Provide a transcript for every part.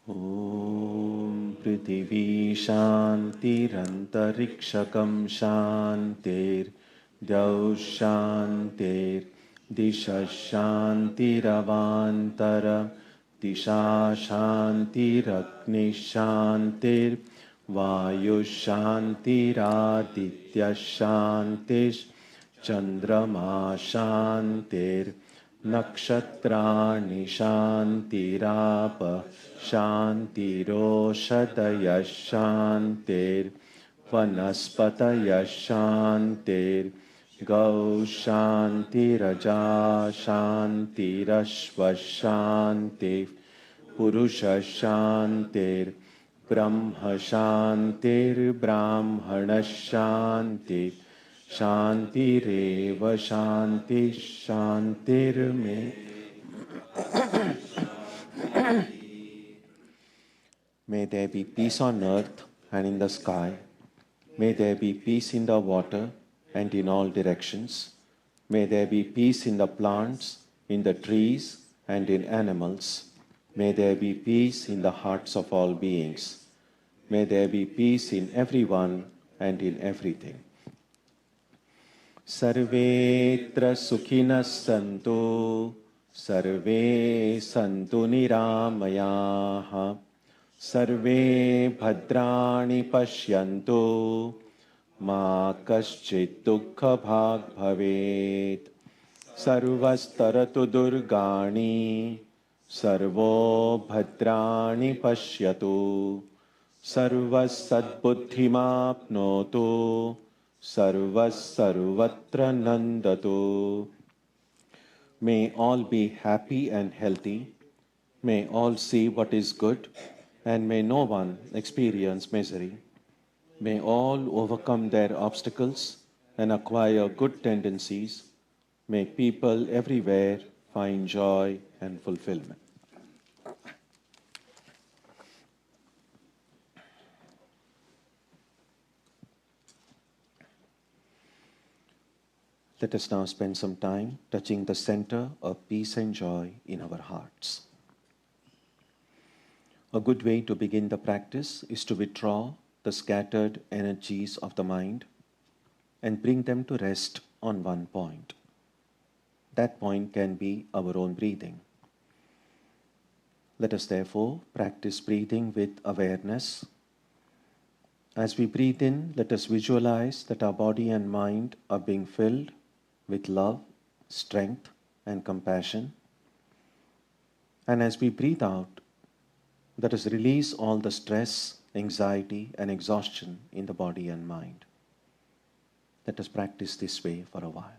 Om Prithvi Shantirantariksakam Shantir Dyaus Shantir Disha Shantiravantara Disha Shantirakni Shantir Vayu Shantiraditya Shantish Chandrama Shantir Nakshatrani Shantirapa Shantiroshadaya Shantir Vanaspataya Shantir Gau Shantiraja Shantirashva Shantir Purusha Shantir Brahma Shantir Brahmana Shantir Shantireva Shanti Shantir Me. May there be peace on earth and in the sky. May there be peace in the water and in all directions. May there be peace in the plants, in the trees, and in animals. May there be peace in the hearts of all beings. May there be peace in everyone and in everything. Sarvetra sukhinas santu, sarve santu niramayaha. Sarve bhadrani pashyantu ma kaschit dukkha bhag bhavet. Sarvastaratu durgani sarvo bhadrani pashyatu. Sarvas sadbuddhimapnotu sarvas sarvatra nandatu. May all be happy and healthy. May all see what is good, and may no one experience misery. May all overcome their obstacles and acquire good tendencies. May people everywhere find joy and fulfillment. Let us now spend some time touching the center of peace and joy in our hearts. A good way to begin the practice is to withdraw the scattered energies of the mind and bring them to rest on one point. That point can be our own breathing. Let us therefore practice breathing with awareness. As we breathe in, let us visualize that our body and mind are being filled with love, strength, and compassion. And as we breathe out, let us release all the stress, anxiety, and exhaustion in the body and mind. Let us practice this way for a while.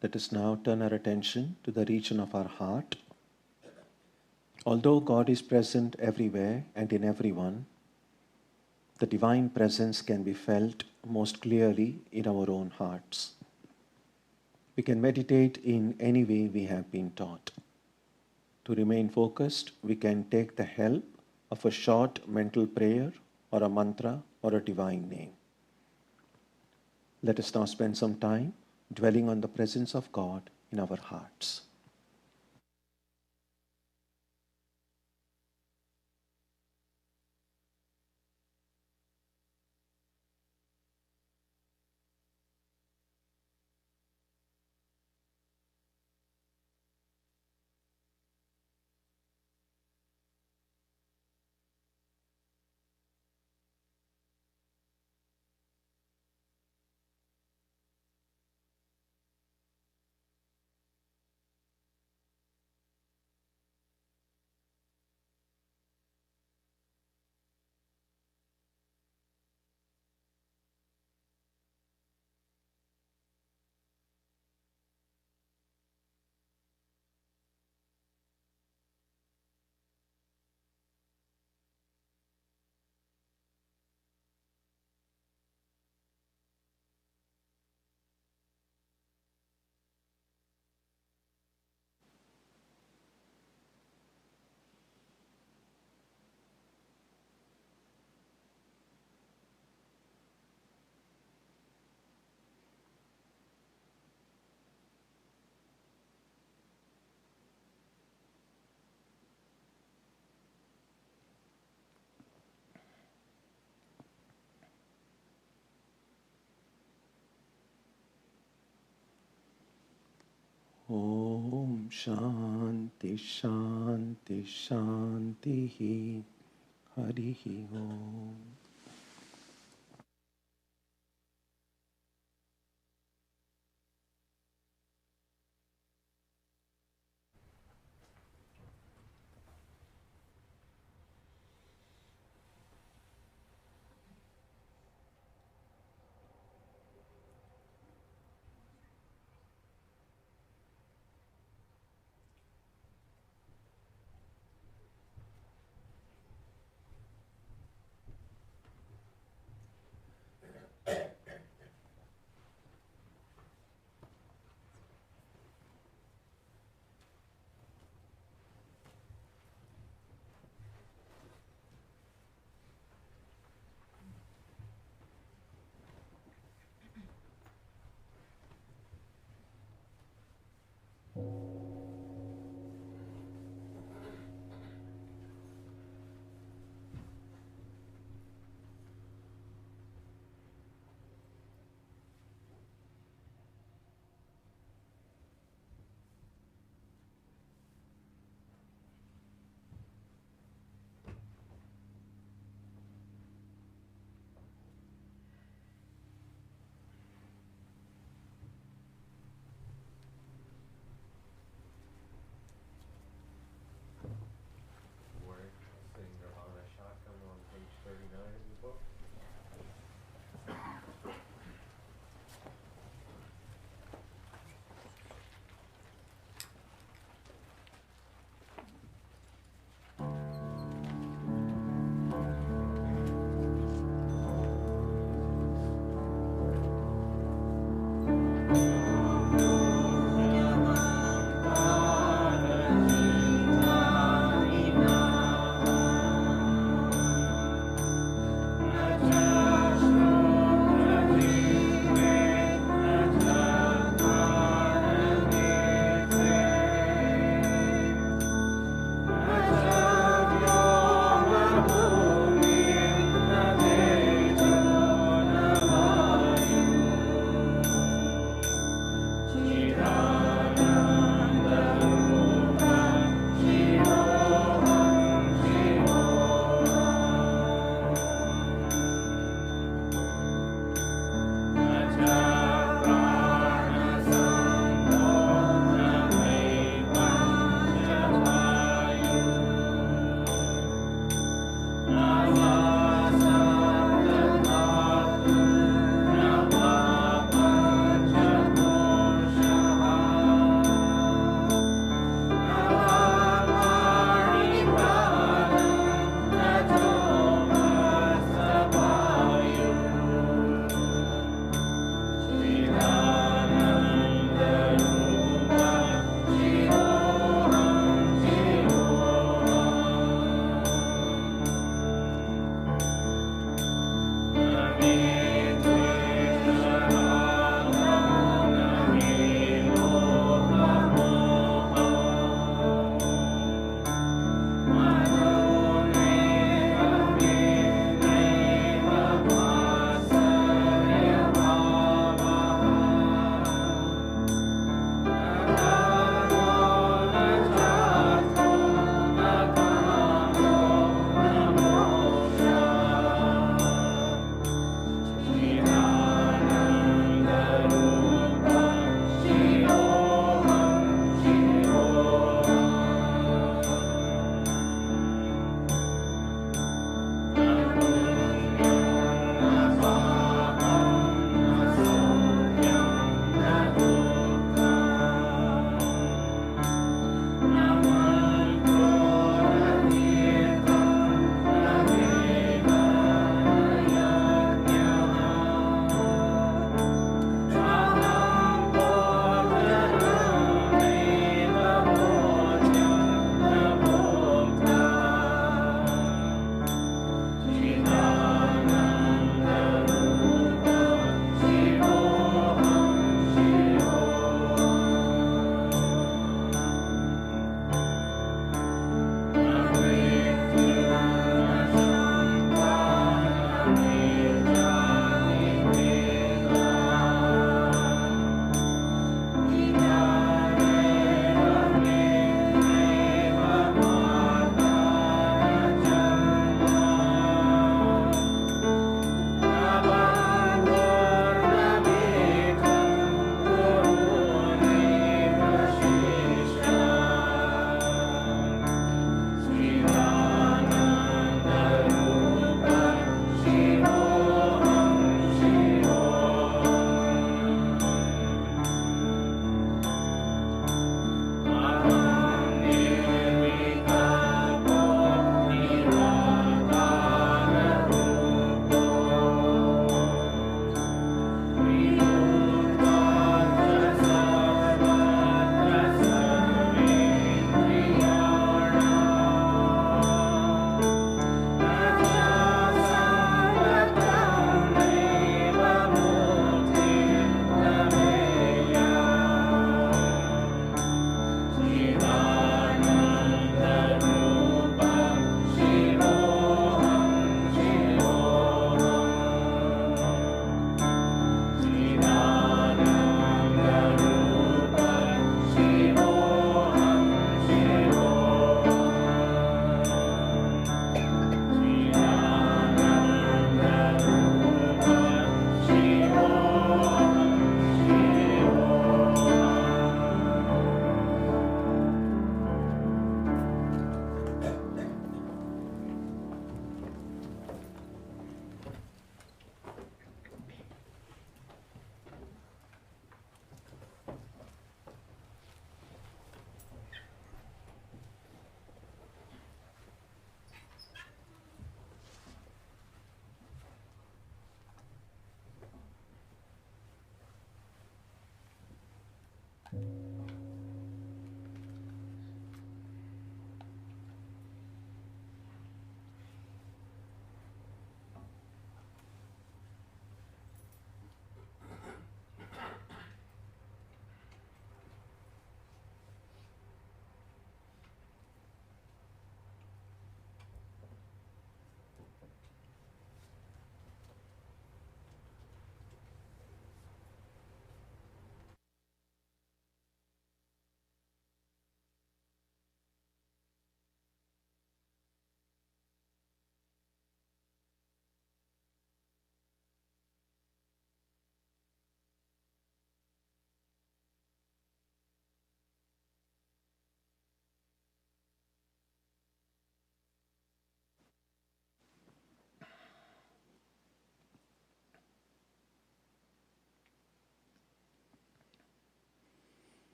Let us now turn our attention to the region of our heart. Although God is present everywhere and in everyone, the divine presence can be felt most clearly in our own hearts. We can meditate in any way we have been taught. To remain focused, we can take the help of a short mental prayer or a mantra or a divine name. Let us now spend some time dwelling on the presence of God in our hearts. Om Shanti Shanti Shanti Harihi Om.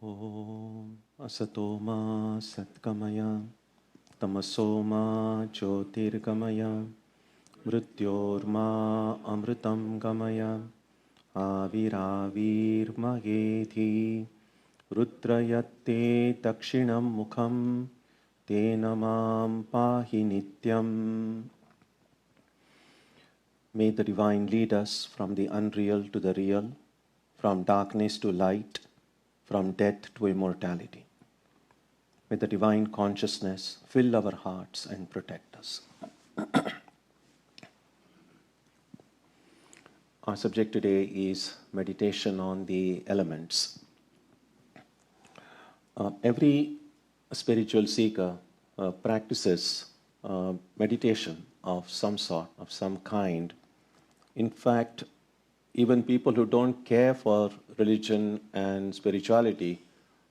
Om Asatoma Satkamaya Tamasoma Jyotirgamaya Mrityorma Amritam Gamaya Aviravirmagedhi Rudrayatte Dakshinam Mukham Tenamam Pahi Nityam. May the Divine lead us from the unreal to the real, from darkness to light, from death to immortality. May the Divine Consciousness fill our hearts and protect us. Our subject today is meditation on the elements. Every spiritual seeker practices meditation of some sort, of some kind. In fact, even people who don't care for religion and spirituality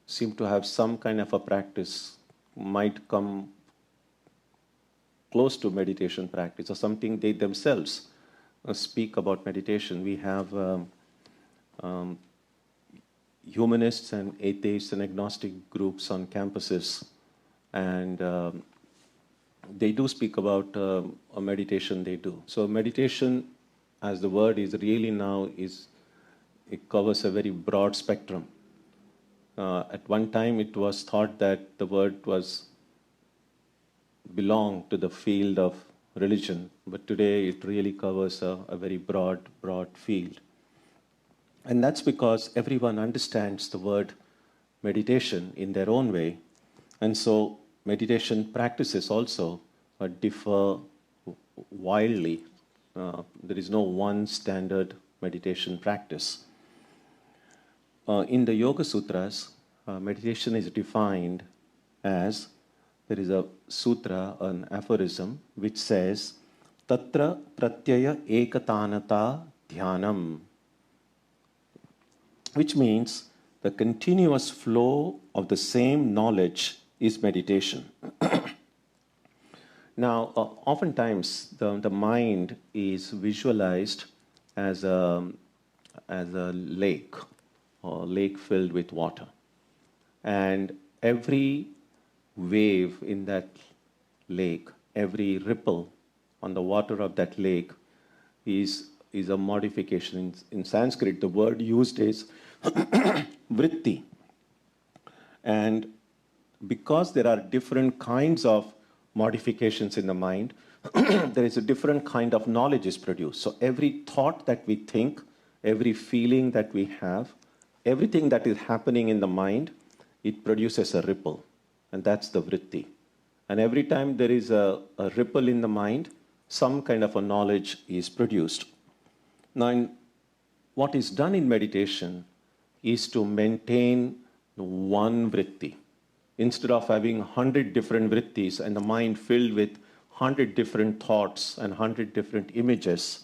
seem to have some kind of a practice, might come close to meditation practice or something they themselves speak about meditation. We have humanists and atheists and agnostic groups on campuses, and they do speak about a meditation they do. So meditation, as the word is really now, it covers a very broad spectrum. At one time it was thought that the word belonged to the field of religion, but today it really covers a very broad field. And that's because everyone understands the word meditation in their own way, and so meditation practices also differ wildly. There is no one standard meditation practice. In the Yoga Sutras, meditation is defined as, there is a sutra, an aphorism, which says, Tatra pratyaya ekatanata dhyanam, which means the continuous flow of the same knowledge is meditation. Now, oftentimes the mind is visualized as a lake, or a lake filled with water. And every wave in that lake, every ripple on the water of that lake is a modification. In Sanskrit, the word used is vritti. And because there are different kinds of modifications in the mind, there is a different kind of knowledge is produced. So every thought that we think, every feeling that we have, everything that is happening in the mind, it produces a ripple. And that's the vritti. And every time there is a ripple in the mind, some kind of a knowledge is produced. Now, what is done in meditation is to maintain one vritti. Instead of having 100 different vrittis and the mind filled with 100 different thoughts and 100 different images,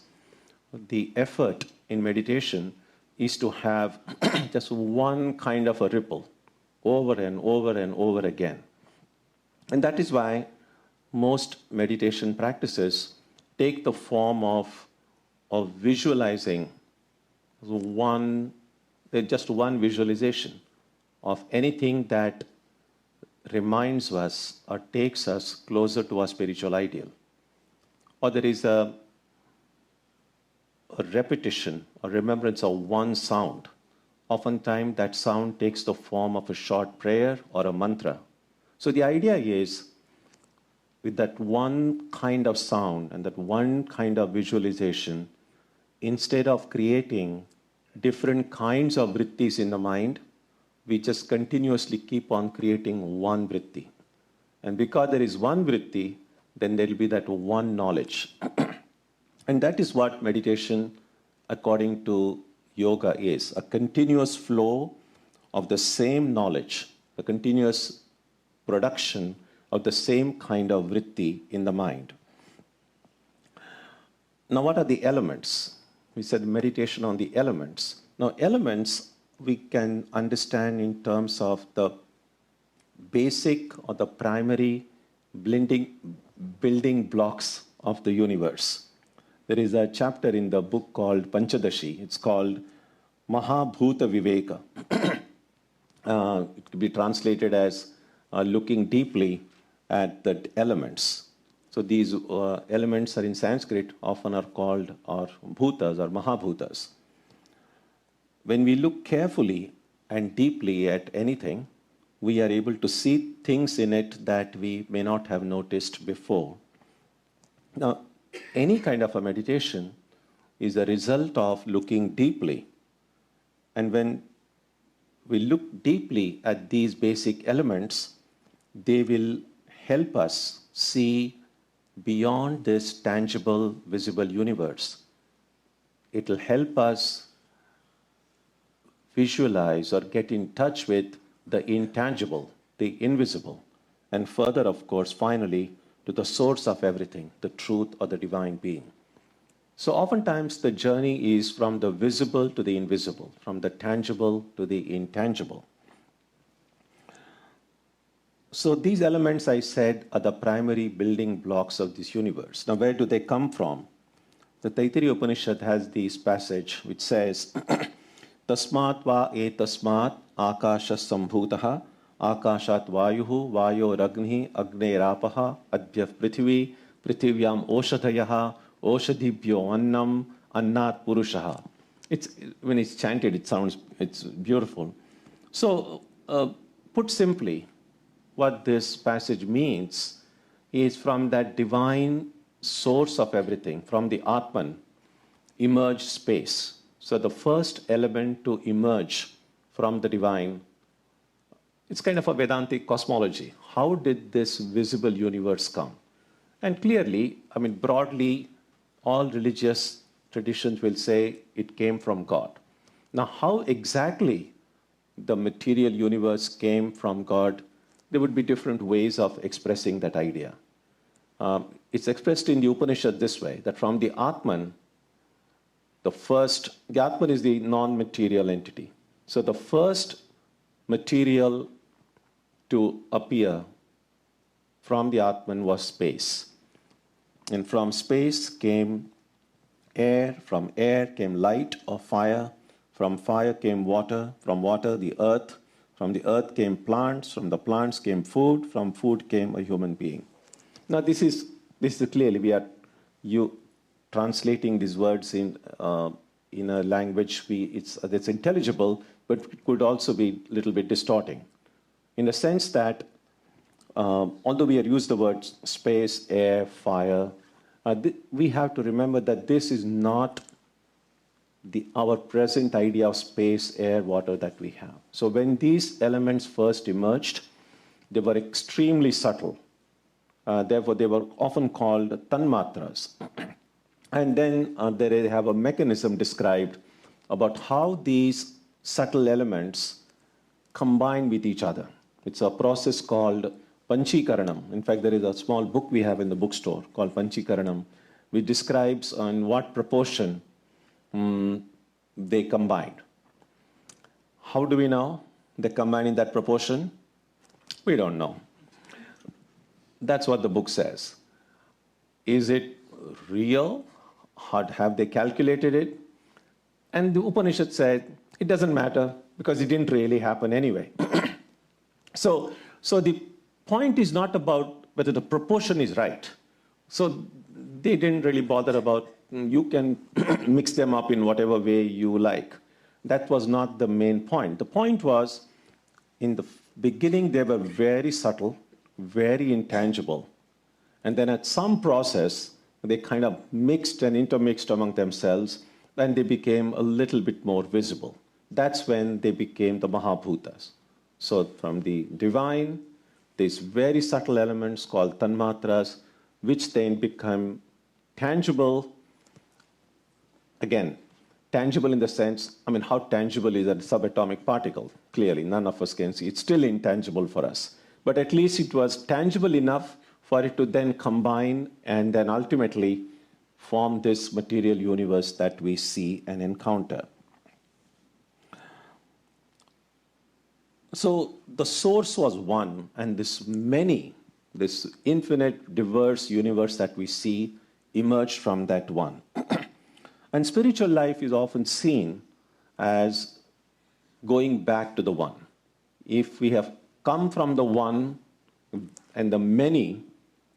the effort in meditation is to have just one kind of a ripple over and over and over again. And that is why most meditation practices take the form of visualizing just one visualization of anything that reminds us or takes us closer to our spiritual ideal. Or there is a repetition or remembrance of one sound. Oftentimes that sound takes the form of a short prayer or a mantra. So the idea is, with that one kind of sound and that one kind of visualization, instead of creating different kinds of vrittis in the mind, we just continuously keep on creating one vritti. And because there is one vritti, then there will be that one knowledge. And that is what meditation, according to yoga, is. A continuous flow of the same knowledge, a continuous production of the same kind of vritti in the mind. Now, what are the elements? We said meditation on the elements. Now, elements we can understand in terms of the basic or the primary building blocks of the universe. There is a chapter in the book called Panchadashi. It's called Mahabhuta Viveka. It could be translated as looking deeply at the elements. So these elements are in Sanskrit often are called or bhutas or mahabhutas. When we look carefully and deeply at anything, we are able to see things in it that we may not have noticed before. Now, any kind of a meditation is a result of looking deeply. And when we look deeply at these basic elements, they will help us see beyond this tangible, visible universe. It will help us visualize or get in touch with the intangible, the invisible, and further, of course, finally, to the source of everything, the truth or the divine being. So oftentimes the journey is from the visible to the invisible, from the tangible to the intangible. So these elements, I said, are the primary building blocks of this universe. Now, where do they come from? The Taittiriya Upanishad has this passage which says, Tasmat va etasmat akasha sambhutaha akashat vayuhu vayo ragni agne rapaha adbhyav prithvi prithvyam oshadhayaha oshadhibhyo annam annat purushaha. When it's chanted, it's beautiful. So, put simply, what this passage means is from that divine source of everything, from the Atman, emerged space. So the first element to emerge from the divine, it's kind of a Vedantic cosmology. How did this visible universe come? And clearly, broadly, all religious traditions will say it came from God. Now, how exactly the material universe came from God, there would be different ways of expressing that idea. It's expressed in the Upanishad this way, that from the Atman, the Atman is the non-material entity. So the first material to appear from the Atman was space. And from space came air, from air came light or fire, from fire came water, from water the earth, from the earth came plants, from the plants came food, from food came a human being. Now this is clearly you translating these words in a language it's intelligible, but it could also be a little bit distorting, in the sense that although we have used the words space, air, fire, we have to remember that this is not our present idea of space, air, water that we have. So when these elements first emerged, they were extremely subtle. Therefore, they were often called tanmatras. And then they have a mechanism described about how these subtle elements combine with each other. It's a process called Panchikaranam. In fact, there is a small book we have in the bookstore called Panchikaranam, which describes in what proportion they combined. How do we know they combine in that proportion? We don't know. That's what the book says. Is it real? Have they calculated it? And the Upanishad said, it doesn't matter because it didn't really happen anyway. So the point is not about whether the proportion is right. So they didn't really bother about, you can mix them up in whatever way you like. That was not the main point. The point was, in the beginning, they were very subtle, very intangible. And then at some process, they kind of mixed and intermixed among themselves, and they became a little bit more visible. That's when they became the Mahabhutas. So from the divine, these very subtle elements called tanmatras, which then become tangible. Again, tangible in the sense, how tangible is a subatomic particle? Clearly, none of us can see. It's still intangible for us. But at least it was tangible enough for it to then combine and then ultimately form this material universe that we see and encounter. So the source was one, and this infinite, diverse universe that we see emerged from that one. And spiritual life is often seen as going back to the one. if we have come from the one and the many,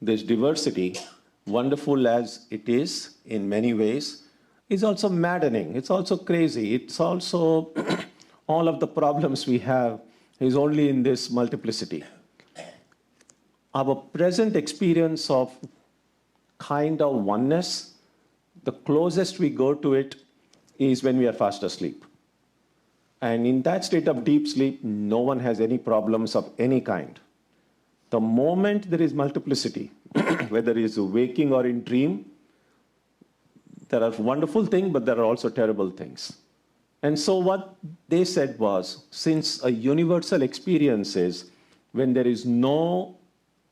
this diversity, wonderful as it is in many ways, is also maddening. It's also crazy. It's also all of the problems we have is only in this multiplicity. Our present experience of kind of oneness, the closest we go to it is when we are fast asleep. And in that state of deep sleep, no one has any problems of any kind. The moment there is multiplicity, whether it is waking or in dream, there are wonderful things, but there are also terrible things. And so what they said was, since a universal experience is when there is no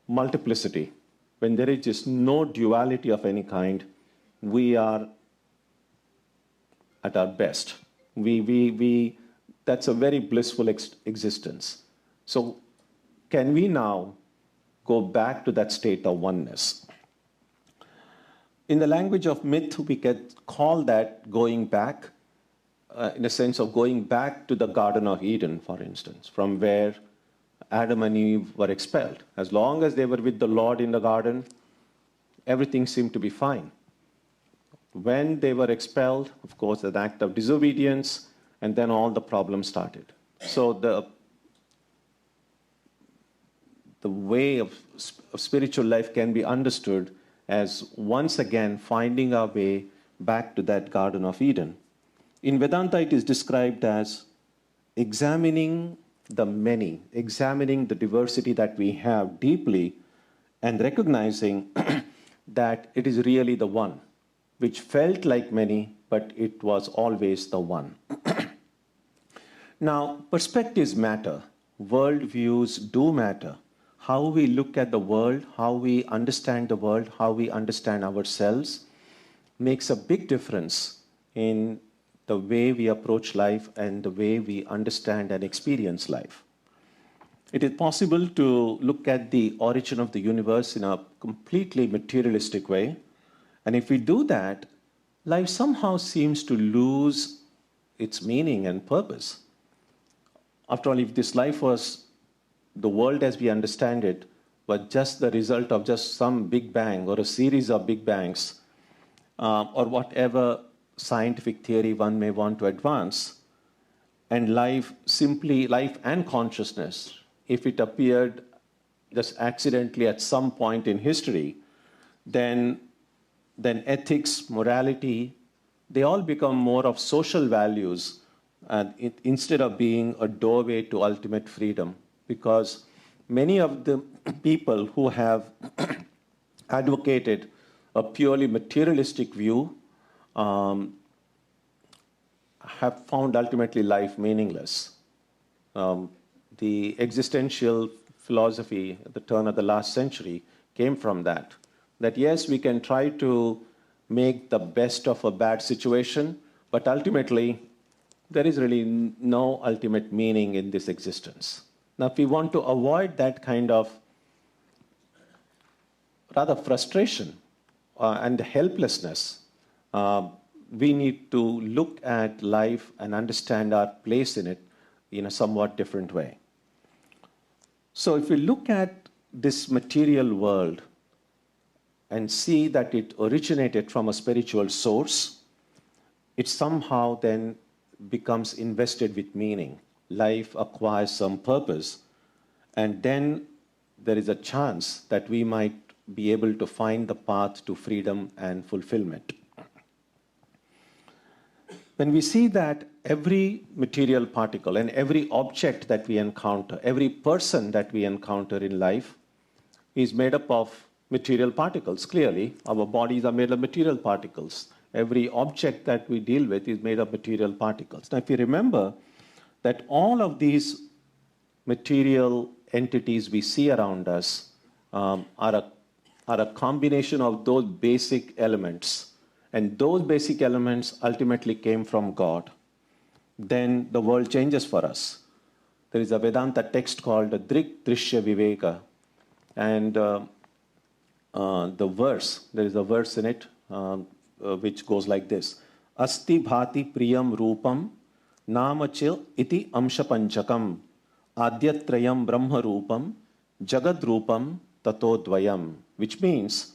multiplicity, when there is just no duality of any kind, we are at our best. That's a very blissful existence. So can we now go back to that state of oneness? In the language of myth, we can call that going back, in a sense of going back to the Garden of Eden, for instance, from where Adam and Eve were expelled. As long as they were with the Lord in the garden, everything seemed to be fine. When they were expelled, of course, an act of disobedience, and then all the problems started. So the way of spiritual life can be understood as once again finding our way back to that Garden of Eden. In Vedanta, it is described as examining the many, examining the diversity that we have deeply, and recognizing that it is really the one, which felt like many, but it was always the one. Now, perspectives matter. Worldviews do matter. How we look at the world, how we understand the world, how we understand ourselves makes a big difference in the way we approach life and the way we understand and experience life. It is possible to look at the origin of the universe in a completely materialistic way. And if we do that, life somehow seems to lose its meaning and purpose. After all, if this life was, the world as we understand it, was just the result of just some big bang or a series of big bangs, or whatever scientific theory one may want to advance, and life and consciousness, if it appeared just accidentally at some point in history, then ethics, morality, they all become more of social values instead of being a doorway to ultimate freedom. Because many of the people who have advocated a purely materialistic view have found ultimately life meaningless. The existential philosophy at the turn of the last century came from that. That yes, we can try to make the best of a bad situation, but ultimately there is really no ultimate meaning in this existence. Now, if we want to avoid that kind of rather frustration and helplessness, we need to look at life and understand our place in it in a somewhat different way. So if we look at this material world and see that it originated from a spiritual source, it somehow then becomes invested with meaning. Life acquires some purpose, and then there is a chance that we might be able to find the path to freedom and fulfillment. When we see that every material particle and every object that we encounter, every person that we encounter in life is made up of material particles, clearly, our bodies are made of material particles. Every object that we deal with is made of material particles. Now, if you remember that all of these material entities we see around us are a combination of those basic elements, and those basic elements ultimately came from God, then the world changes for us. There is a Vedanta text called Drik Drishya Viveka, and there is a verse in it which goes like this: Asti bhati priyam rupam namachil iti amsha panchakam Adyatrayam Brahma Rupam Jagad Rupam Tatodvayam, which means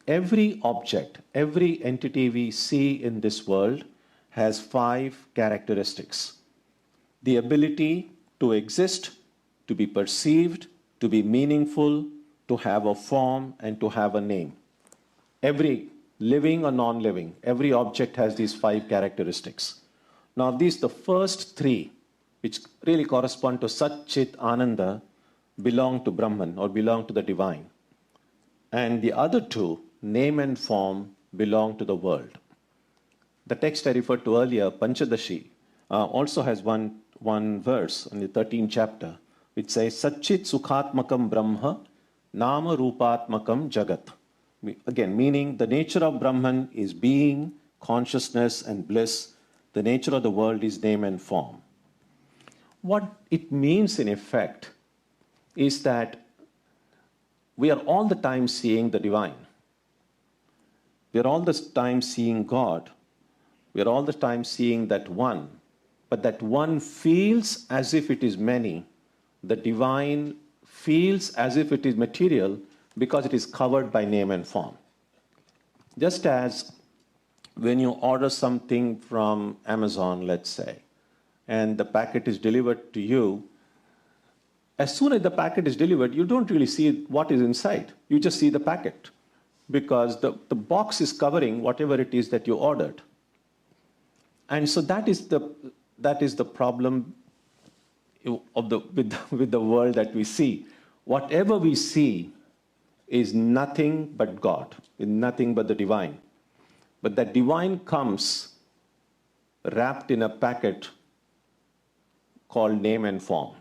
every object, every entity we see in this world has 5 characteristics. The ability to exist, to be perceived, to be meaningful, to have a form, and to have a name. Every living or non-living, every object has these 5 characteristics. Now these, the first 3, which really correspond to Sat Chit Ananda, belong to Brahman or belong to the divine. And the other 2, name and form, belong to the world. The text I referred to earlier, Panchadashi, also has one verse in the 13th chapter, which says, Satchit Sukhatmakam Brahma Nama Rupatmakam Jagat. Again, meaning the nature of Brahman is being, consciousness, and bliss. The nature of the world is name and form. What it means in effect is that we are all the time seeing the divine. We are all the time seeing God. We are all the time seeing that one. But that one feels as if it is many. The divine feels as if it is material because it is covered by name and form. Just as when you order something from Amazon, let's say, and the packet is delivered to you, as soon as the packet is delivered, you don't really see what is inside. You just see the packet because the box is covering whatever it is that you ordered. And so that is the problem with the world that we see. Whatever we see is nothing but God, is nothing but the divine. But that divine comes wrapped in a packet called name and form.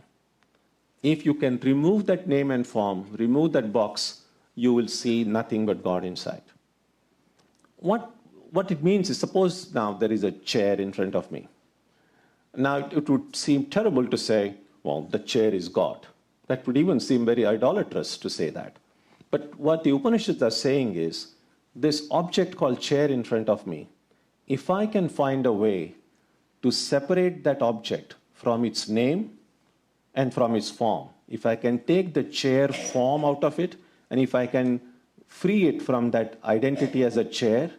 If you can remove that name and form, remove that box, you will see nothing but God inside. What it means is, suppose now there is a chair in front of me. Now it would seem terrible to say, well, the chair is God. That would even seem very idolatrous to say that. But what the Upanishads are saying is, this object called chair in front of me, if I can find a way to separate that object from its name and from its form, if I can take the chair form out of it, and if I can free it from that identity as a chair,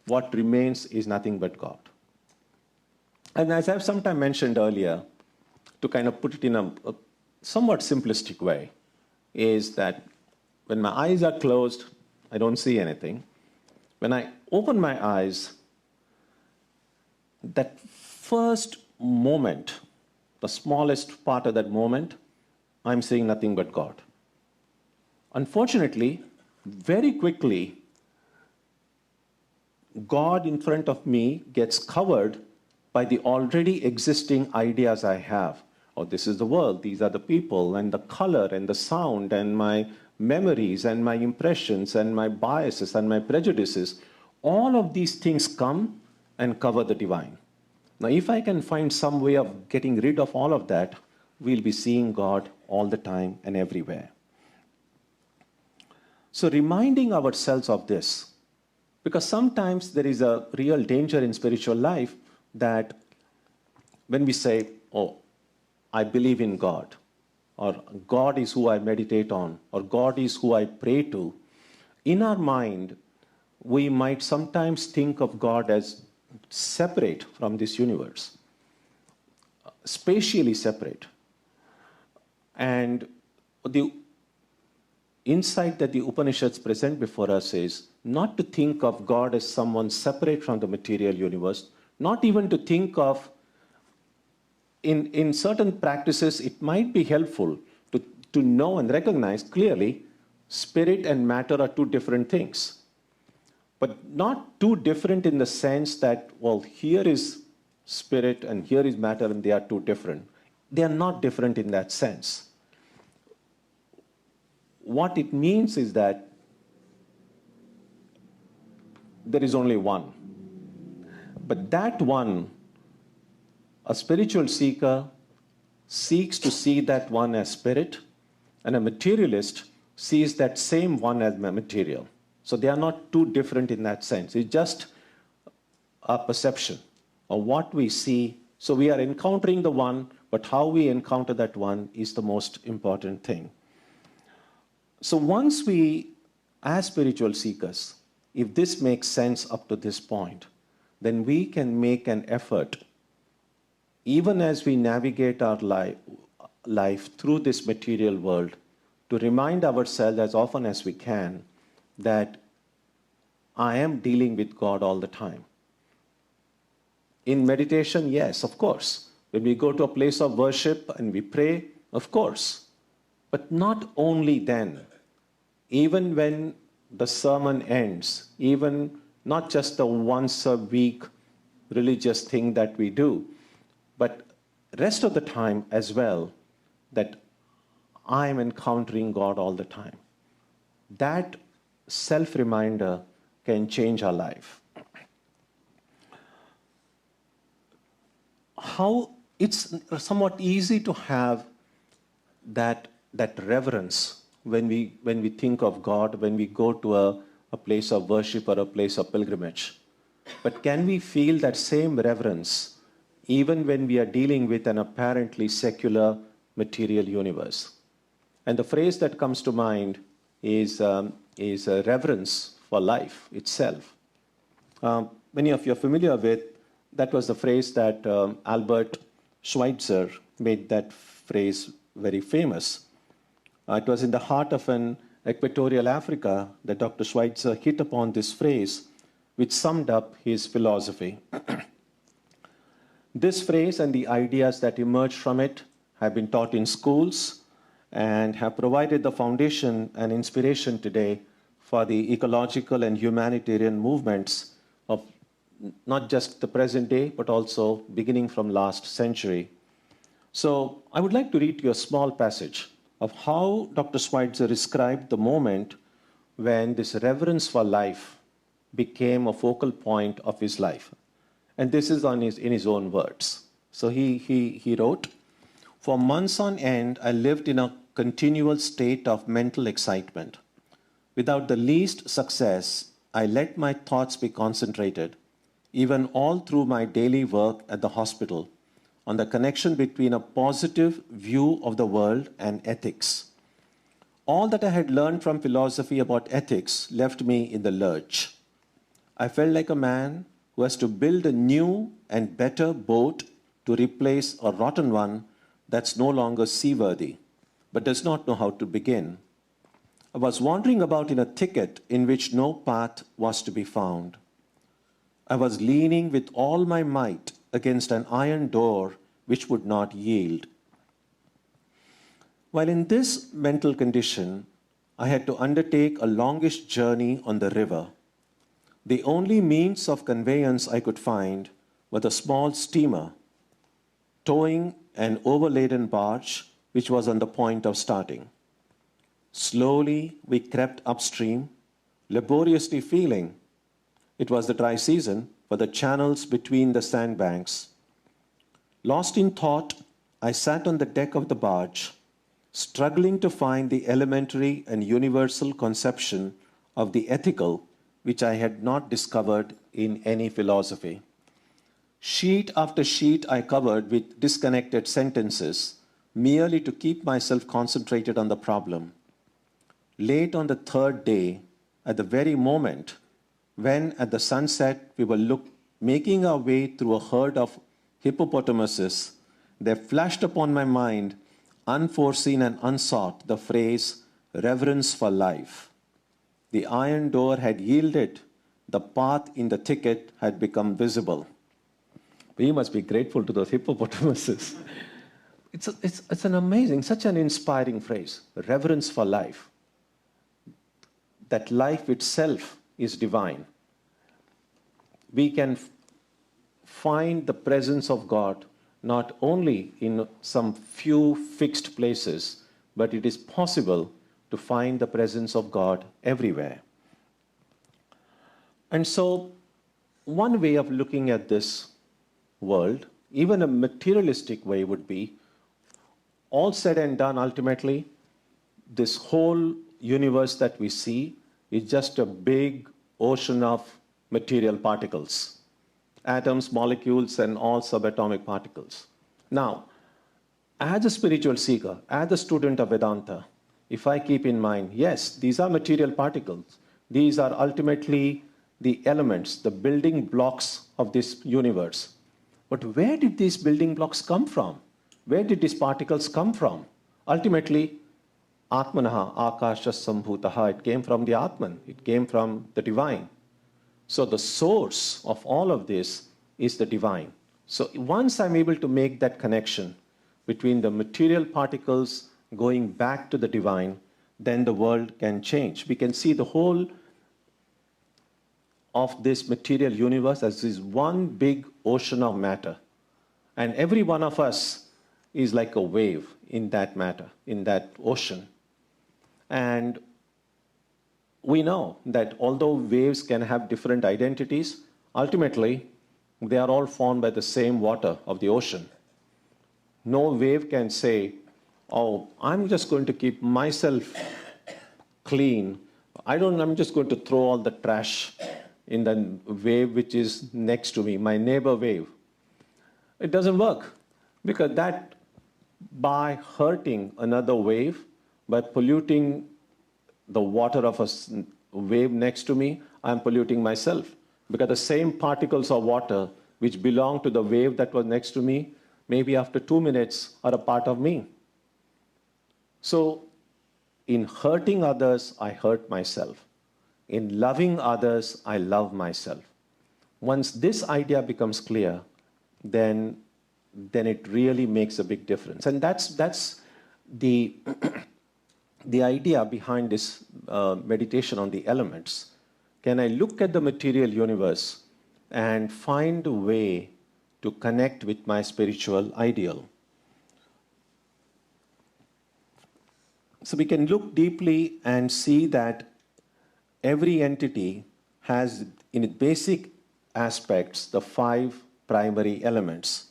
what remains is nothing but God. And as I've sometimes mentioned earlier, to kind of put it in a somewhat simplistic way, is that when my eyes are closed, I don't see anything. When I open my eyes, that first moment, the smallest part of that moment, I'm seeing nothing but God. Unfortunately, very quickly, God in front of me gets covered by the already existing ideas I have. Oh, this is the world, these are the people, and the color, and the sound, and my memories, and my impressions, and my biases, and my prejudices. All of these things come and cover the divine. Now, if I can find some way of getting rid of all of that, we'll be seeing God all the time and everywhere. So reminding ourselves of this, because sometimes there is a real danger in spiritual life that when we say, oh, I believe in God, or God is who I meditate on, or God is who I pray to, in our mind, we might sometimes think of God as separate from this universe, spatially separate. And the insight that the Upanishads present before us is not to think of God as someone separate from the material universe, not even to think of, in certain practices, it might be helpful to know and recognize clearly spirit and matter are two different things. But not too different in the sense that, well, here is spirit and here is matter and they are two different. They are not different in that sense. What it means is that there is only one. But that one, a spiritual seeker seeks to see that one as spirit, and a materialist sees that same one as material. So they are not too different in that sense. It's just a perception of what we see. So we are encountering the one, but how we encounter that one is the most important thing. So once we, as spiritual seekers, if this makes sense up to this point, then we can make an effort, even as we navigate our life through this material world, to remind ourselves as often as we can that I am dealing with God all the time. In meditation, yes, of course. When we go to a place of worship and we pray, of course. But not only then. Even when the sermon ends, even not just the once a week religious thing that we do, but rest of the time as well, that I'm encountering God all the time. That self-reminder can change our life. How it's somewhat easy to have that reverence when we think of God, when we go to a place of worship or a place of pilgrimage. But can we feel that same reverence even when we are dealing with an apparently secular material universe? And the phrase that comes to mind is a reverence for life itself. Many of you are familiar with, that was the phrase that Albert Schweitzer made that phrase very famous. It was in the heart of an equatorial Africa that Dr. Schweitzer hit upon this phrase, which summed up his philosophy. This phrase and the ideas that emerged from it have been taught in schools and have provided the foundation and inspiration today for the ecological and humanitarian movements of not just the present day, but also beginning from last century. So I would like to read to you a small passage of how Dr. Schweitzer described the moment when this reverence for life became a focal point of his life. And this is in his own words. So he wrote, "For months on end, I lived in a continual state of mental excitement. Without the least success, I let my thoughts be concentrated, even all through my daily work at the hospital, on the connection between a positive view of the world and ethics. All that I had learned from philosophy about ethics left me in the lurch. I felt like a man who has to build a new and better boat to replace a rotten one that's no longer seaworthy, but does not know how to begin. I was wandering about in a thicket in which no path was to be found. I was leaning with all my might against an iron door which would not yield. While in this mental condition, I had to undertake a longish journey on the river. The only means of conveyance I could find was a small steamer towing an overladen barge which was on the point of starting. Slowly, we crept upstream, laboriously feeling it was the dry season for the channels between the sandbanks. Lost in thought, I sat on the deck of the barge, struggling to find the elementary and universal conception of the ethical which I had not discovered in any philosophy. Sheet after sheet I covered with disconnected sentences, merely to keep myself concentrated on the problem. Late on the third day, at the very moment when at the sunset we were making our way through a herd of hippopotamuses, there flashed upon my mind, unforeseen and unsought, the phrase, reverence for life. The iron door had yielded, the path in the thicket had become visible." We must be grateful to those hippopotamuses. It's an amazing, such an inspiring phrase, reverence for life. That life itself is divine. We can find the presence of God not only in some few fixed places, but it is possible to find the presence of God everywhere. And so, one way of looking at this world, even a materialistic way, would be, all said and done, ultimately, this whole universe that we see is just a big ocean of material particles, atoms, molecules, and all subatomic particles. Now, as a spiritual seeker, as a student of Vedanta, if I keep in mind, yes, these are material particles. These are ultimately the elements, the building blocks of this universe. But where did these building blocks come from? Where did these particles come from? Ultimately, Atmanaha, Akasha Sambhutaha, it came from the Atman, it came from the divine. So the source of all of this is the divine. So once I'm able to make that connection between the material particles going back to the divine, then the world can change. We can see the whole of this material universe as this one big ocean of matter. And every one of us is like a wave in that matter, in that ocean. And we know that although waves can have different identities, ultimately they are all formed by the same water of the ocean. No wave can say, oh, I'm just going to keep myself clean. I'm just going to throw all the trash in the wave which is next to me, my neighbor wave. It doesn't work, because that, by hurting another wave, by polluting the water of a wave next to me, I'm polluting myself. Because the same particles of water which belong to the wave that was next to me, maybe after 2 minutes are a part of me. So in hurting others, I hurt myself. In loving others, I love myself. Once this idea becomes clear, then it really makes a big difference. And that's the, the idea behind this meditation on the elements. Can I look at the material universe and find a way to connect with my spiritual ideal? So we can look deeply and see that every entity has in its basic aspects the 5 primary elements.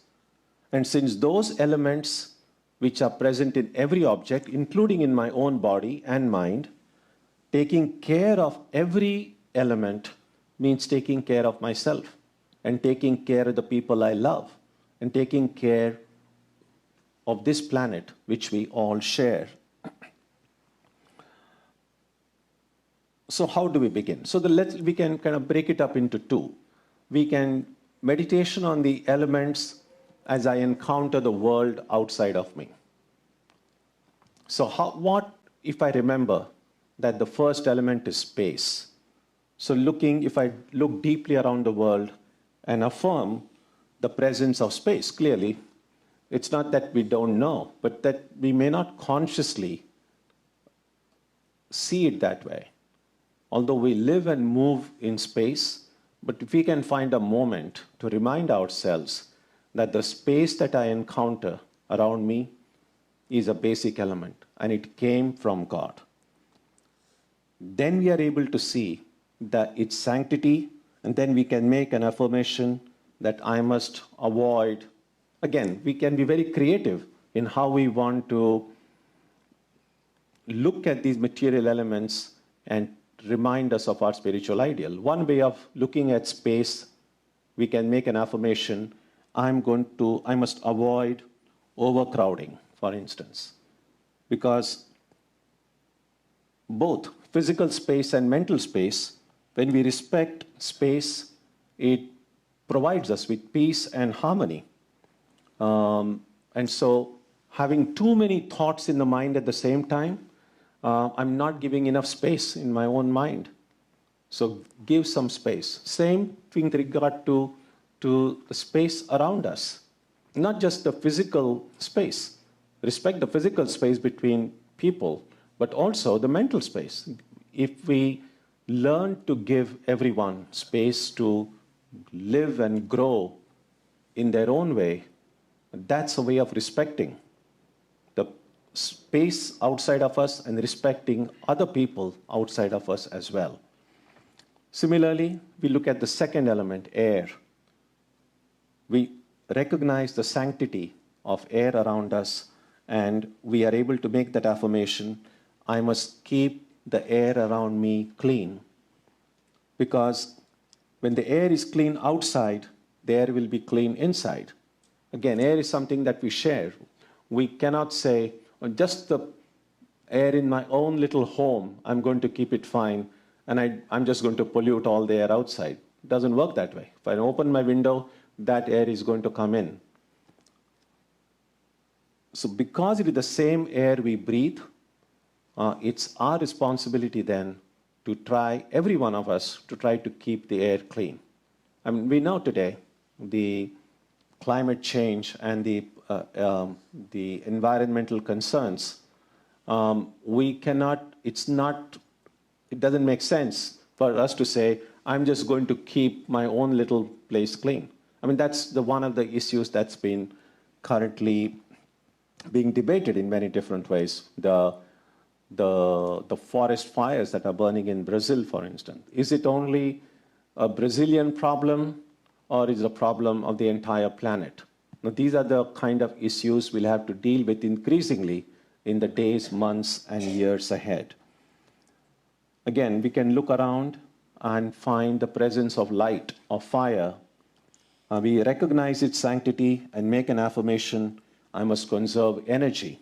And since those elements which are present in every object, including in my own body and mind, taking care of every element means taking care of myself and taking care of the people I love and taking care of this planet which we all share. So how do we begin? So we can kind of break it up into 2. We can meditation on the elements as I encounter the world outside of me. So what if I remember that the first element is space? So if I look deeply around the world and affirm the presence of space, clearly, it's not that we don't know, but that we may not consciously see it that way. Although we live and move in space, but if we can find a moment to remind ourselves that the space that I encounter around me is a basic element and it came from God, then we are able to see that its sanctity, and then we can make an affirmation that I must avoid. Again, we can be very creative in how we want to look at these material elements and remind us of our spiritual ideal. One way of looking at space, we can make an affirmation, I must avoid overcrowding, for instance. Because both physical space and mental space, when we respect space, it provides us with peace and harmony. And so having too many thoughts in the mind at the same time, I'm not giving enough space in my own mind. So give some space. Same thing with regard to the space around us. Not just the physical space. Respect the physical space between people, but also the mental space. If we learn to give everyone space to live and grow in their own way, that's a way of respecting the space outside of us and respecting other people outside of us as well. Similarly, we look at the second element, air. We recognize the sanctity of air around us, and we are able to make that affirmation, I must keep the air around me clean. Because when the air is clean outside, the air will be clean inside. Again, air is something that we share. We cannot say, "Oh, just the air in my own little home, I'm going to keep it fine, and I'm just going to pollute all the air outside." It doesn't work that way. If I open my window, that air is going to come in. So because it is the same air we breathe, it's our responsibility then to try, every one of us, to try to keep the air clean. I mean, we know today the climate change and the environmental concerns. We cannot, it doesn't make sense for us to say, I'm just going to keep my own little place clean. I mean, that's one of the issues that's been currently being debated in many different ways. The forest fires that are burning in Brazil, for instance. Is it only a Brazilian problem, or is it a problem of the entire planet? Now, these are the kind of issues we'll have to deal with increasingly in the days, months, and years ahead. Again, we can look around and find the presence of light or fire. We recognize its sanctity and make an affirmation, I must conserve energy,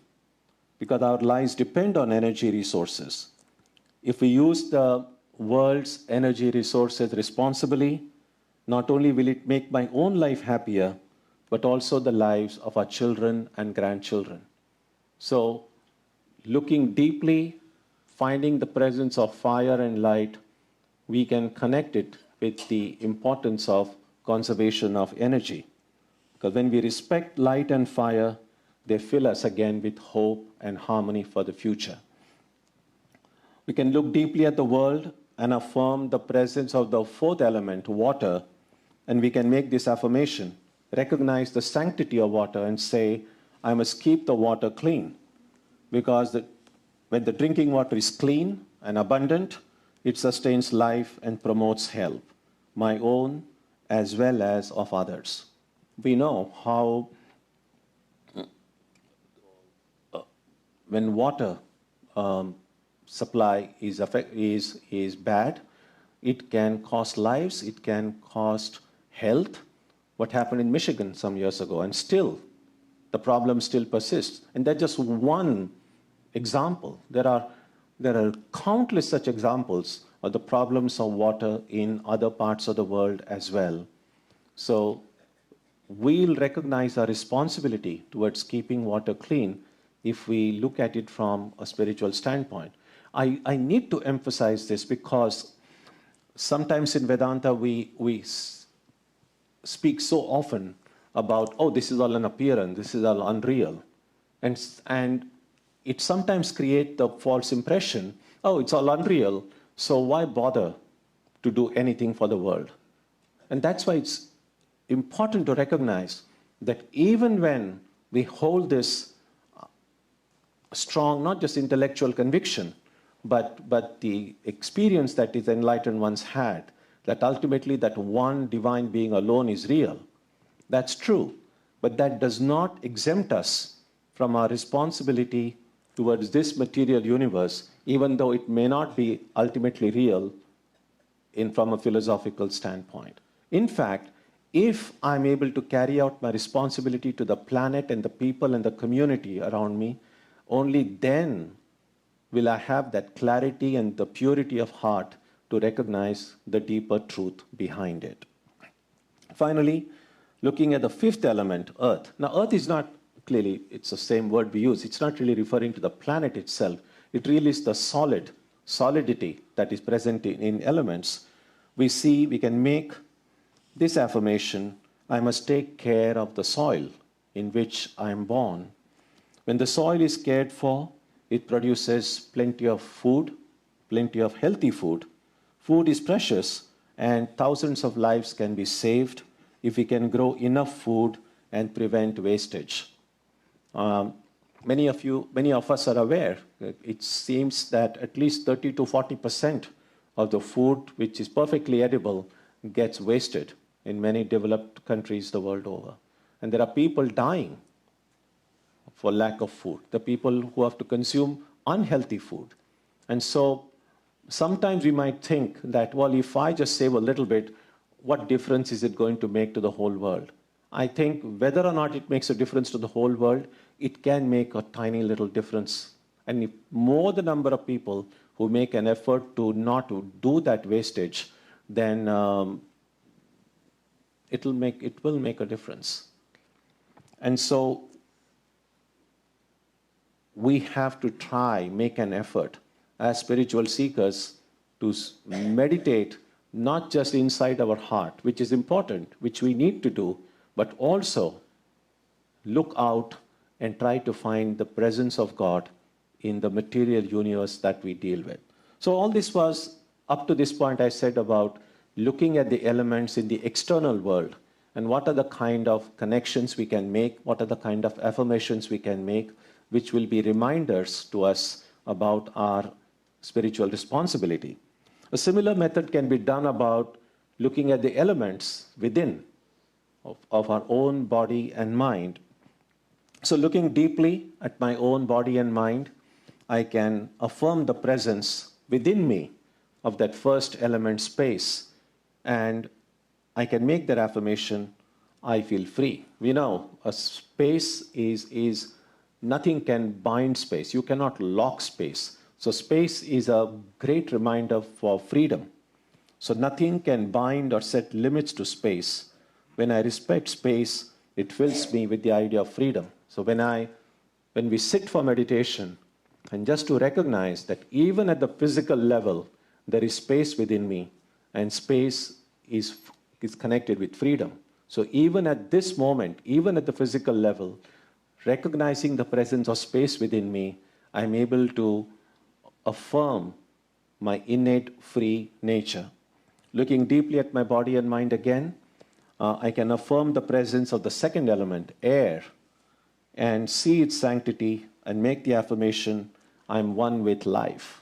because our lives depend on energy resources. If we use the world's energy resources responsibly, not only will it make my own life happier, but also the lives of our children and grandchildren. So, looking deeply, finding the presence of fire and light, we can connect it with the importance of conservation of energy. Because when we respect light and fire, they fill us again with hope and harmony for the future. We can look deeply at the world and affirm the presence of the fourth element, water, and we can make this affirmation, recognize the sanctity of water and say, I must keep the water clean. Because when the drinking water is clean and abundant, it sustains life and promotes health, my own as well as of others. We know how when water supply is bad, it can cost lives, it can cost health. What happened in Michigan some years ago, and still, the problem still persists. And that's just one example. There are countless such examples of the problems of water in other parts of the world as well. So we'll recognize our responsibility towards keeping water clean if we look at it from a spiritual standpoint. I need to emphasize this because sometimes in Vedanta we speak so often about, oh, this is all an appearance, this is all unreal. And it sometimes creates the false impression, oh, it's all unreal, so why bother to do anything for the world? And that's why it's important to recognize that even when we hold this strong, not just intellectual conviction, but the experience that these enlightened ones had, that ultimately that one divine being alone is real. That's true, but that does not exempt us from our responsibility towards this material universe, even though it may not be ultimately real from a philosophical standpoint. In fact, if I'm able to carry out my responsibility to the planet and the people and the community around me, only then will I have that clarity and the purity of heart to recognize the deeper truth behind it. Finally, looking at the fifth element, earth. Now, earth is not, clearly, it's the same word we use. It's not really referring to the planet itself. It really is the solidity that is present in elements. We can make this affirmation, I must take care of the soil in which I am born. When the soil is cared for, it produces plenty of food, plenty of healthy food. Food is precious, and thousands of lives can be saved if we can grow enough food and prevent wastage. Many of us are aware, it seems that at least 30 to 40% of the food which is perfectly edible gets wasted in many developed countries the world over. And there are people dying for lack of food, the people who have to consume unhealthy food. And so sometimes we might think that, well, if I just save a little bit, what difference is it going to make to the whole world? I think whether or not it makes a difference to the whole world, it can make a tiny little difference. And if more the number of people who make an effort to not to do that wastage, then it will make a difference. And so we have to try, make an effort as spiritual seekers to meditate not just inside our heart, which is important, which we need to do, but also look out and try to find the presence of God in the material universe that we deal with. So all this was, up to this point, I said about looking at the elements in the external world and what are the kind of connections we can make, what are the kind of affirmations we can make, which will be reminders to us about our spiritual responsibility. A similar method can be done about looking at the elements within of our own body and mind. So looking deeply at my own body and mind, I can affirm the presence within me of that first element, space, and I can make that affirmation, I feel free. We know a space is nothing can bind space. You cannot lock space. So space is a great reminder for freedom. So nothing can bind or set limits to space. When I respect space, it fills me with the idea of freedom. So when we sit for meditation, and just to recognize that even at the physical level, there is space within me, and space is connected with freedom. So even at this moment, even at the physical level, recognizing the presence of space within me, I'm able to affirm my innate free nature. Looking deeply at my body and mind again, I can affirm the presence of the second element, air, and see its sanctity and make the affirmation, I'm one with life.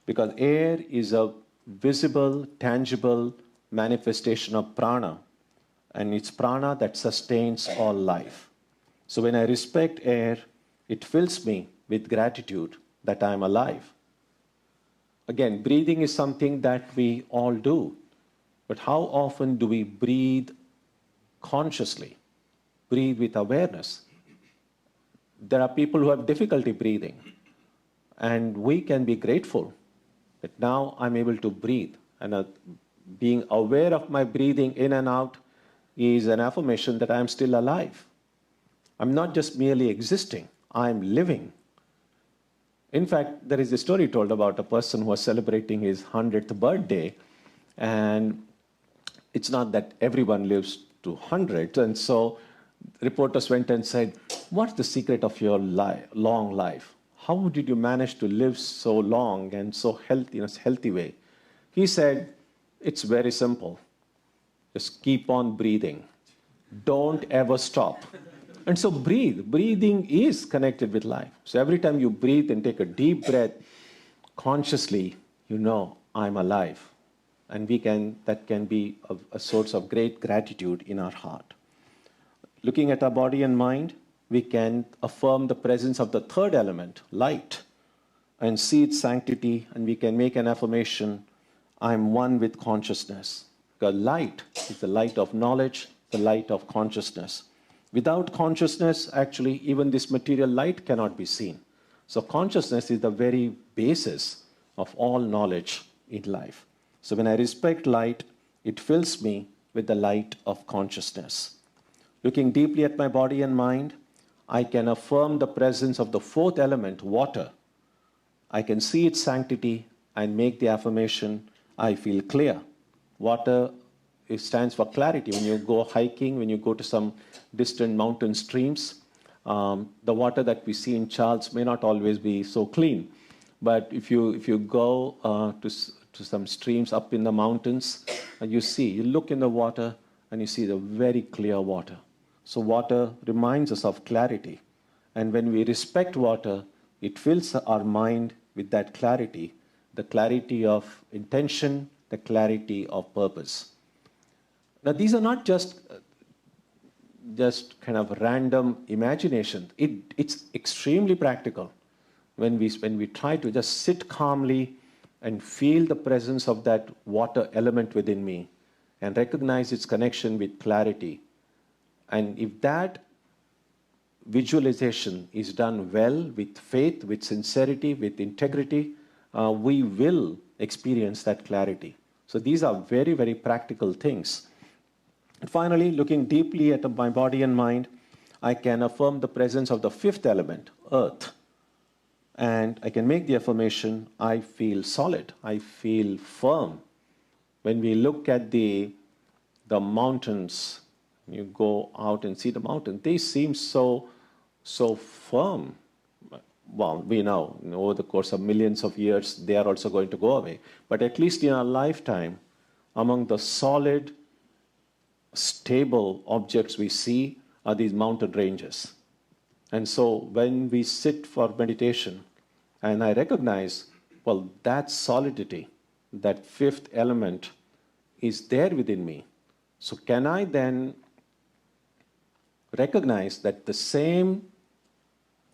Because air is a visible, tangible manifestation of prana, and it's prana that sustains all life. So when I respect air, it fills me with gratitude that I'm alive. Again, breathing is something that we all do. But how often do we breathe consciously? Breathe with awareness. There are people who have difficulty breathing. And we can be grateful that now I'm able to breathe. And being aware of my breathing in and out is an affirmation that I'm still alive. I'm not just merely existing, I'm living. In fact, there is a story told about a person who was celebrating his 100th birthday, and it's not that everyone lives to 100, and so reporters went and said, what's the secret of your long life? How did you manage to live so long and so healthy, in a healthy way? He said, it's very simple. Just keep on breathing. Don't ever stop. And so breathe. Breathing is connected with life. So every time you breathe and take a deep breath, consciously, you know, I'm alive. And that can be a source of great gratitude in our heart. Looking at our body and mind, we can affirm the presence of the third element, light, and see its sanctity, and we can make an affirmation, I'm one with consciousness. Because light is the light of knowledge, the light of consciousness. Without consciousness, actually, even this material light cannot be seen. So consciousness is the very basis of all knowledge in life. So when I respect light, it fills me with the light of consciousness. Looking deeply at my body and mind, I can affirm the presence of the fourth element, water. I can see its sanctity and make the affirmation, I feel clear. Water, it stands for clarity. When you go hiking, when you go to some distant mountain streams, the water that we see in Charles may not always be so clean. But if you go to some streams up in the mountains, and you look in the water and you see the very clear water. So water reminds us of clarity. And when we respect water, it fills our mind with that clarity, the clarity of intention, the clarity of purpose. Now, these are not just kind of random imagination. It's extremely practical. When we try to just sit calmly and feel the presence of that water element within me and recognize its connection with clarity, And if that visualization is done well, with faith, with sincerity, with integrity, we will experience that clarity. So these are very, very practical things. And finally, looking deeply at my body and mind, I can affirm the presence of the fifth element, earth. And I can make the affirmation, I feel solid, I feel firm. When we look at the mountains, you go out and see the mountain, they seem so firm. Well, we know over the course of millions of years, they are also going to go away. But at least in our lifetime, among the solid, stable objects we see are these mountain ranges. And so when we sit for meditation, and I recognize, well, that solidity, that fifth element is there within me. So can I then recognize that the same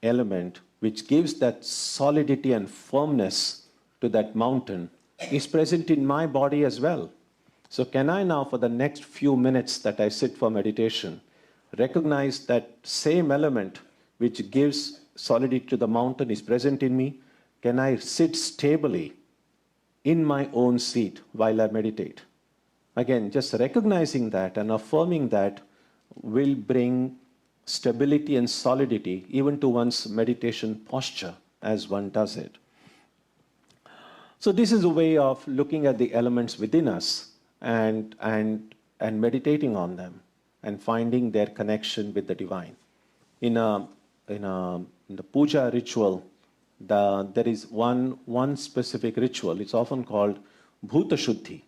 element which gives that solidity and firmness to that mountain is present in my body as well? So can I now, for the next few minutes that I sit for meditation, recognize that same element which gives solidity to the mountain is present in me? Can I sit stably in my own seat while I meditate? Again, just recognizing that and affirming that will bring stability and solidity even to one's meditation posture as one does it. So this is a way of looking at the elements within us and meditating on them and finding their connection with the divine. In the puja ritual, there is one specific ritual. It's often called Bhuta Shuddhi,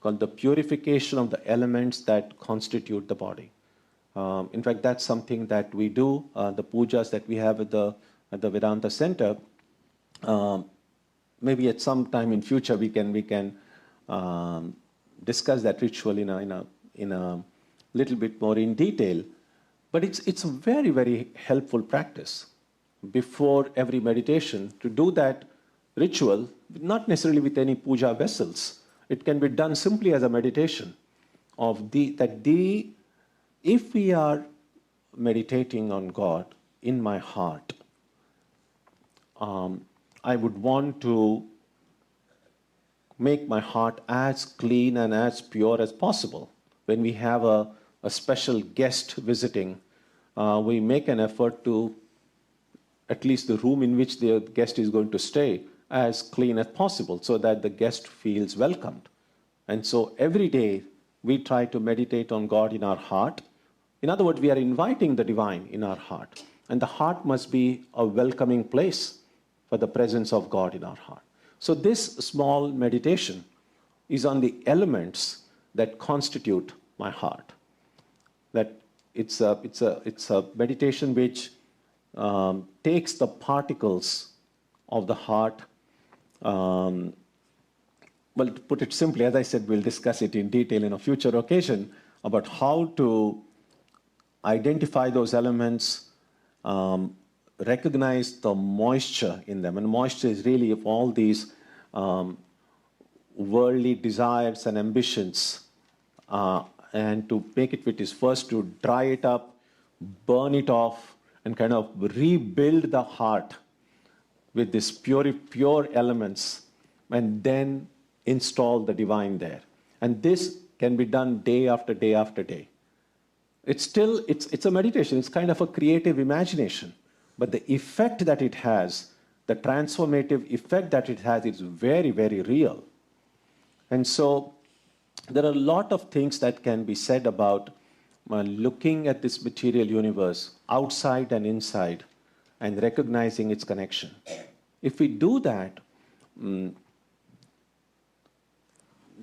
called the purification of the elements that constitute the body. In fact, that's something that we do. The pujas that we have at the Vedanta Center. Maybe at some time in future we can discuss that ritual in a little bit more in detail. But it's a very, very helpful practice before every meditation to do that ritual, not necessarily with any puja vessels. It can be done simply as a meditation of if we are meditating on God in my heart, I would want to make my heart as clean and as pure as possible. When we have a special guest visiting, we make an effort to at least the room in which the guest is going to stay as clean as possible so that the guest feels welcomed. And so every day we try to meditate on God in our heart. In other words, we are inviting the divine in our heart. And the heart must be a welcoming place for the presence of God in our heart. So this small meditation is on the elements that constitute my heart. That it's a meditation which takes the particles of the heart. Well, to put it simply, as I said, we'll discuss it in detail in a future occasion about how to identify those elements, recognize the moisture in them. And moisture is really of all these worldly desires and ambitions. And to make it fit is first to dry it up, burn it off, and kind of rebuild the heart with these pure elements, and then install the divine there. And this can be done day after day after day. It's a meditation. It's kind of a creative imagination. But the effect that it has, the transformative effect that it has, is very, very real. And so there are a lot of things that can be said about looking at this material universe outside and inside and recognizing its connection. If we do that, the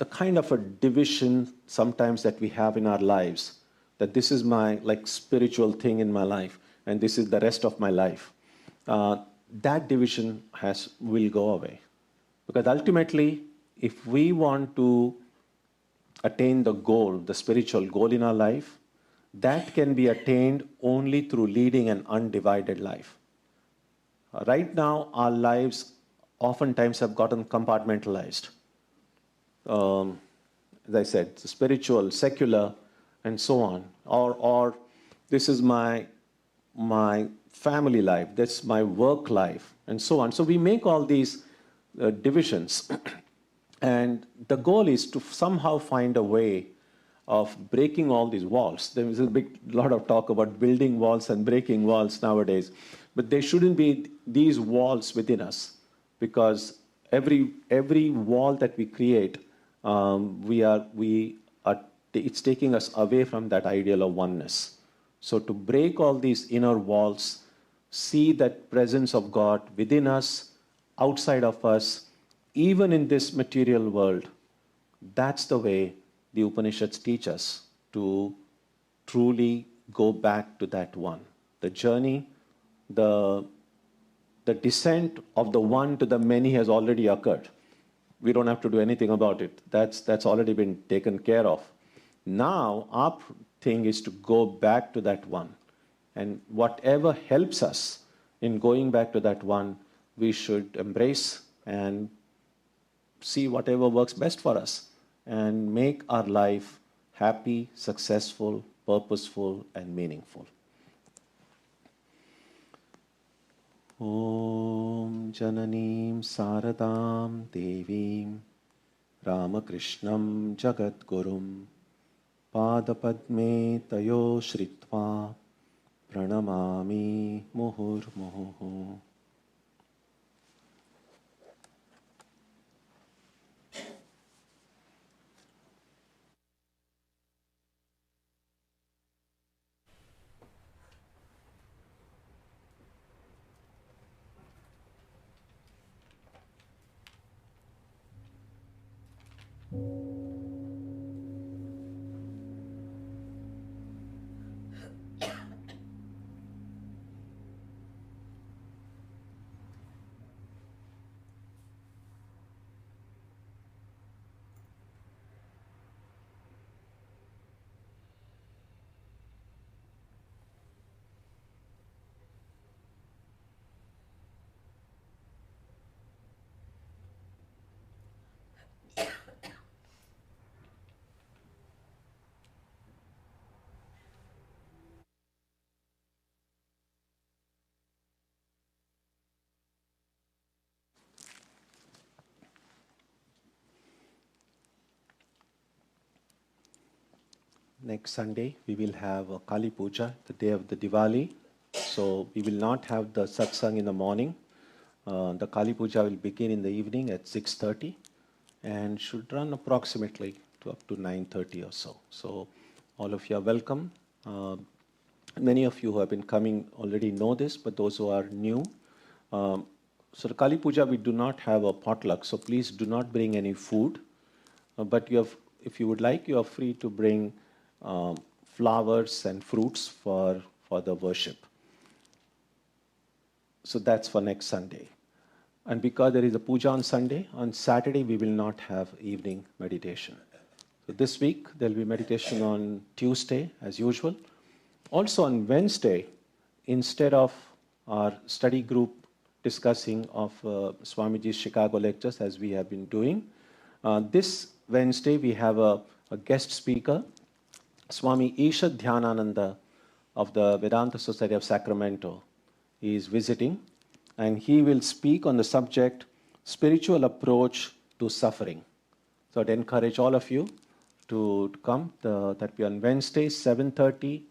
kind of a division sometimes that we have in our lives, that this is my spiritual thing in my life and this is the rest of my life, that division will go away. Because ultimately, if we want to attain the goal, the spiritual goal in our life, that can be attained only through leading an undivided life. Right now, our lives oftentimes have gotten compartmentalized. As I said, spiritual, secular, and so on. Or this is my family life, that's my work life, and so on. So we make all these divisions. And the goal is to somehow find a way of breaking all these walls. There is a big lot of talk about building walls and breaking walls nowadays. But there shouldn't be these walls within us, because every wall that we create, it's taking us away from that ideal of oneness. So to break all these inner walls, see that presence of God within us, outside of us, even in this material world, that's the way the Upanishads teach us to truly go back to that one. The journey, the descent of the one to the many has already occurred. We don't have to do anything about it. That's already been taken care of. Now, our thing is to go back to that one. And whatever helps us in going back to that one, we should embrace and see whatever works best for us and make our life happy, successful, purposeful, and meaningful. Om Jananim Saradam Devim Ramakrishnam Jagadgurum Padapadme Tayo Shritva Pranamami Muhurmuhu. Next Sunday, we will have a Kali Puja, the day of the Diwali. So we will not have the Satsang in the morning. The Kali Puja will begin in the evening at 6:30 and should run approximately to up to 9:30 or so. So all of you are welcome. Many of you who have been coming already know this, but those who are new. So the Kali Puja, we do not have a potluck, so please do not bring any food. But you have, if you would like, you are free to bring flowers and fruits for the worship. So that's for next Sunday. And because there is a puja on Sunday, on Saturday we will not have evening meditation. So this week there will be meditation on Tuesday as usual. Also on Wednesday, instead of our study group discussing of Swamiji's Chicago lectures as we have been doing, this Wednesday we have a guest speaker, Swami Tyagananda of the Vedanta Society of Sacramento. He is visiting and he will speak on the subject spiritual approach to suffering. So I'd encourage all of you to come. That will be on Wednesday, 7:30,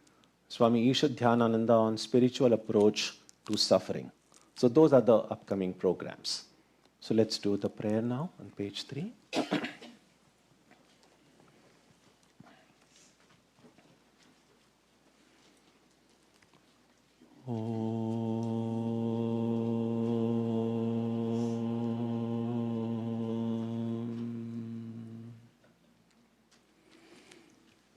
Swami Tyagananda on spiritual approach to suffering. So those are the upcoming programs. So let's do the prayer now on page 3.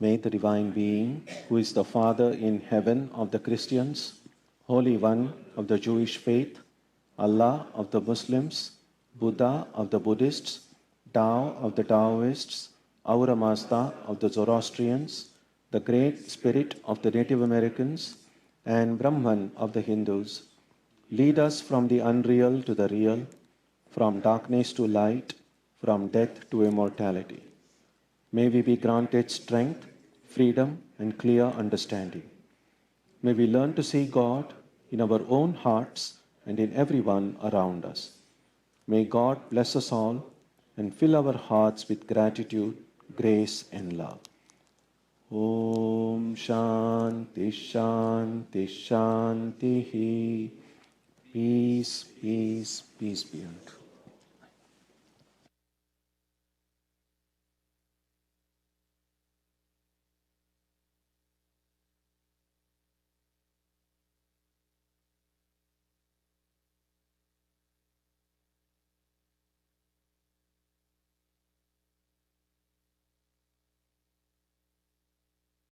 May the Divine Being, who is the Father in heaven of the Christians, Holy One of the Jewish faith, Allah of the Muslims, Buddha of the Buddhists, Tao of the Taoists, Ahura Mazda of the Zoroastrians, the Great Spirit of the Native Americans, and Brahman of the Hindus, lead us from the unreal to the real, from darkness to light, from death to immortality. May we be granted strength, freedom, and clear understanding. May we learn to see God in our own hearts and in everyone around us. May God bless us all and fill our hearts with gratitude, grace, and love. Om Shanti Shanti Shanti. Peace, peace, peace be unto you.